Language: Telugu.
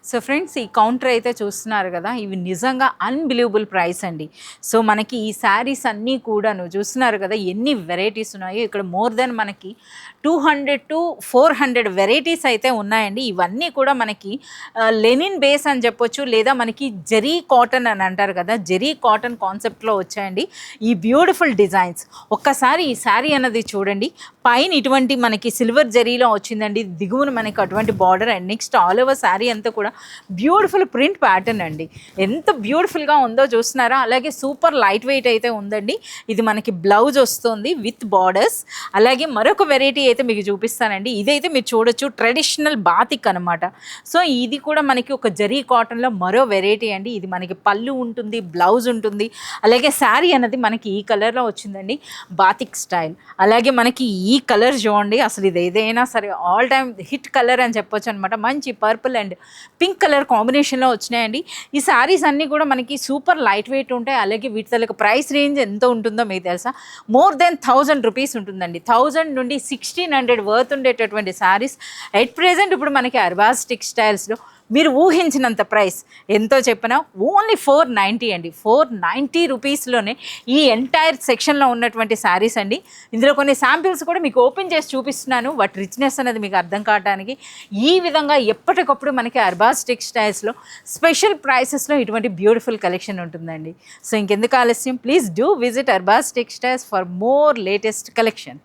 సో ఫ్రెండ్స్, ఈ కౌంటర్ అయితే చూస్తున్నారు కదా, ఇవి నిజంగా అన్బిలీవబుల్ ప్రైస్ అండి. సో మనకి ఈ శారీస్ అన్నీ కూడాను చూస్తున్నారు కదా ఎన్ని వెరైటీస్ ఉన్నాయో. ఇక్కడ మోర్ దెన్ మనకి 200 to 400 వెరైటీస్ అయితే ఉన్నాయండి. ఇవన్నీ కూడా మనకి లెనిన్ బేస్ అని చెప్పొచ్చు, లేదా మనకి జెరీ కాటన్ అని అంటారు కదా, జెరీ కాటన్ కాన్సెప్ట్లో వచ్చాయండి ఈ బ్యూటిఫుల్ డిజైన్స్. ఒక్కసారి ఈ శారీ అన్నది చూడండి. పైన ఇటువంటి మనకి సిల్వర్ జెరీలో వచ్చిందండి, దిగువన మనకి అటువంటి border, and next all over sari అంతా కూడా బ్యూటిఫుల్ ప్రింట్ ప్యాటర్న్ అండి. ఎంత బ్యూటిఫుల్గా ఉందో చూస్తున్నారా. అలాగే సూపర్ లైట్ వెయిట్ అయితే ఉందండి. ఇది మనకి బ్లౌజ్ వస్తుంది విత్ బార్డర్స్. అలాగే మరొక వెరైటీ అయితే మీకు చూపిస్తానండి. ఇదైతే మీరు చూడొచ్చు, ట్రెడిషనల్ బాతిక్ అనమాట. సో ఇది కూడా మనకి ఒక జరీ కాటన్లో మరో వెరైటీ అండి. ఇది మనకి పళ్ళు ఉంటుంది, బ్లౌజ్ ఉంటుంది. అలాగే శారీ అన్నది మనకి ఈ కలర్లో వచ్చిందండి, బాతిక్ స్టైల్. అలాగే మనకి ఈ కలర్ చూడండి, అసలు ఇది ఏదైనా సరే ఆల్ టైమ్ హిట్ కలర్ అని చెప్పొచ్చు అనమాట. మంచి పర్పుల్ అండ్ పింక్ కలర్ కాంబినేషన్లో వచ్చినాయండి. ఈ శారీస్ అన్నీ కూడా మనకి సూపర్ లైట్ వెయిట్ ఉంటాయి. అలాగే వీటి ప్రైస్ రేంజ్ ఎంత ఉంటుందో మీకు తెలుసా? మోర్ దెన్ 1000 రూపీస్ ఉంటుందండి. 1000 నుండి 1600 వర్త్ ఉండేటటువంటి శారీస్ ఎట్ ప్రెజెంట్ ఇప్పుడు మనకి అర్బాజ్ టెక్స్టైల్స్లో మీరు ఊహించినంత ప్రైస్ ఎంతో చెప్పినా ఓన్లీ 490 అండి. 490 రూపీస్లోనే ఈ ఎంటైర్ సెక్షన్లో ఉన్నటువంటి శారీస్ అండి. ఇందులో కొన్ని శాంపిల్స్ కూడా మీకు ఓపెన్ చేసి చూపిస్తున్నాను, వాటి రిచ్నెస్ అనేది మీకు అర్థం కావడానికి. ఈ విధంగా ఎప్పటికప్పుడు మనకి అర్బాజ్ టెక్స్టైల్స్లో స్పెషల్ ప్రైసెస్లో ఇటువంటి బ్యూటిఫుల్ కలెక్షన్ ఉంటుందండి. సో ఇంకెందుకు ఆలస్యం, please do visit Arbaaz textiles for more latest collection.